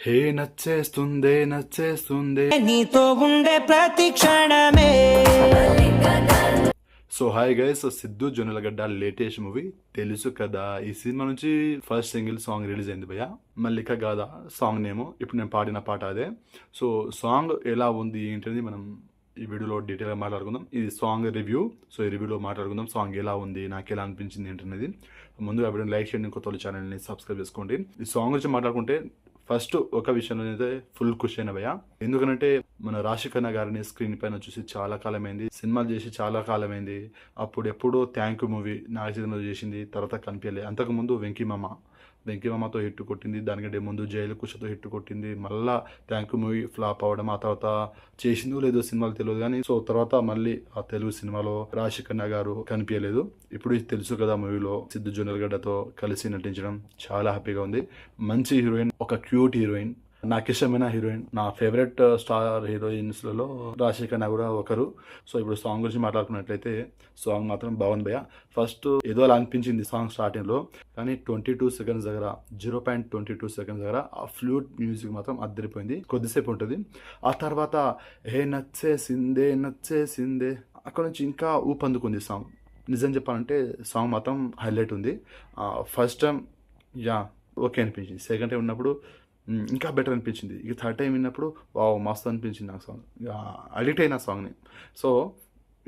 హే నచ్చేస్తుందే నచ్చేస్తుందే నీతో ఉండే ప్రతి క్షణమే. So hi guys, Siddhu Jonnalagadda latest movie తెలుసు కదా. ఈ సినిమా నుంచి ఫస్ట్ సింగిల్ సాంగ్ రిలీజ్ అయింది భయ్య. మల్లిక గాథ సాంగ్ నేమ్. ఇప్పుడు నేను పాడిన పాట అదే. సో సాంగ్ ఎలా ఉంది ఏంటనేది మనం ఈ వీడియోలో డీటెయిల్గా మాట్లాడుకుందాం. ఇది సాంగ్ రివ్యూ. సో ఈ రివ్యూలో మాట్లాడుకుందాం సాంగ్ ఎలా ఉంది, నాకు ఎలా అనిపించింది ఏంటనేది. ముందుగా వీడియోని లైక్ చేయండి, కొత్త ఛానల్ని సబ్స్క్రైబ్ చేసుకోండి. ఈ సాంగ్ గురించి మాట్లాడుకుంటే ఫస్ట్ ఒక విషయంలో అయితే ఫుల్ ఖుషి అయిన భయ్య. ఎందుకంటే మన రాశి ఖన్నా గారిని స్క్రీన్ పైన చూసి చాలా కాలమైంది, సినిమాలు చేసి చాలా కాలమైంది. అప్పుడు ఎప్పుడో థ్యాంక్ యూ మూవీ నాగచైతన్య చేసింది, తర్వాత కనిపించలే. అంతకుముందు వెంకీమామతో హిట్ కొట్టింది, దానికంటే ముందు జైలు కుషతో హిట్ కొట్టింది. మళ్ళా థ్యాంక్ యూ మూవీ ఫ్లాప్ అవ్వడం, ఆ తర్వాత చేసిందో లేదో సినిమాలు తెలియదు కానీ సో తర్వాత మళ్ళీ ఆ తెలుగు సినిమాలో రాశి ఖన్నా గారు కనిపించలేదు. ఇప్పుడు తెలుసు కదా మూవీలో సిద్ధు జొన్నలగడ్డతో కలిసి నటించడం చాలా హ్యాపీగా ఉంది. మంచి హీరోయిన్, ఒక క్యూట్ హీరోయిన్, నాకు ఇష్టమైన హీరోయిన్, నా ఫేవరెట్ స్టార్ హీరోయిన్స్లలో రాశి ఖన్నా కూడా ఒకరు. సో ఇప్పుడు సాంగ్ గురించి మాట్లాడుకున్నట్లయితే సాంగ్ మాత్రం బాగుంది భయ్య. ఫస్ట్ ఏదో అలా అనిపించింది సాంగ్ స్టార్టింగ్లో, కానీ 22 సెకండ్స్ దగ్గర 0.22 సెకండ్స్ దగ్గర ఆ ఫ్లూట్ మ్యూజిక్ మాత్రం అద్దరిపోయింది. కొద్దిసేపు ఉంటుంది. ఆ తర్వాత ఏ నచ్చేసిందే అక్కడ నుంచి ఇంకా ఊపందుకుంది సాంగ్. నిజం చెప్పాలంటే సాంగ్ మాత్రం హైలైట్ ఉంది. ఫస్ట్ టైం ఓకే అనిపించింది. సెకండ్ టైం ఉన్నప్పుడు ఇంకా బెటర్ అనిపించింది. ఇక థర్డ్ టైం విన్నప్పుడు వావ్ మస్తు అనిపించింది నాకు సాంగ్. అడిక్ట్ అయిన సాంగ్ని. సో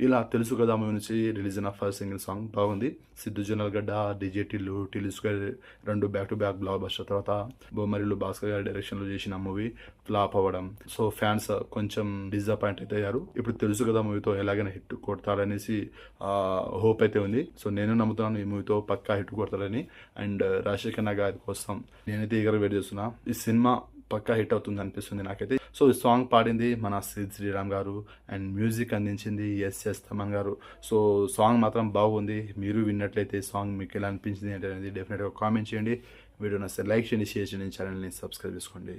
ఇలా తెలుసు కదా మూవీ నుంచి రిలీజ్ అయిన ఫస్ట్ సింగిల్ సాంగ్ బాగుంది. సిద్ధు జొన్నలగడ్డ, డీజే టిల్లు స్క్వేర్ రెండు back to back block buster. తర్వాత బొమ్మరిల్లు భాస్కర్ గారి డైరెక్షన్లో చేసిన మూవీ ఫ్లాప్ అవ్వడం, సో ఫ్యాన్స్ కొంచెం డిసప్పాయింట్ అయితే అయ్యారు. ఇప్పుడు తెలుసు కదా మూవీతో ఎలాగైనా హిట్ కొడతారనేసి హోప్ అయితే ఉంది. సో నేను నమ్ముతున్నాను ఈ మూవీతో పక్కా హిట్ కొడతారని. అండ్ రాజశేఖర్ ఖన్నా గారి కోసం నేనైతే ఈగర్ వెయిట్ చేస్తున్నా. ఈ సినిమా పక్కా హిట్ అవుతుంది అనిపిస్తుంది నాకైతే. సో ఈ సాంగ్ పాడింది మన సిద్ శ్రీరామ్ గారు అండ్ మ్యూజిక్ అందించింది ఎస్ తమన్ గారు. సో సాంగ్ మాత్రం బాగుంది. మీరు విన్నట్లయితే సాంగ్ మీకు ఎలా అనిపించింది అనేది డెఫినెట్గా కామెంట్ చేయండి. వీడియో నచ్చితే లైక్ చేయండి, షేర్ చేయండి, ఛానల్ని సబ్స్క్రైబ్ చేసుకోండి.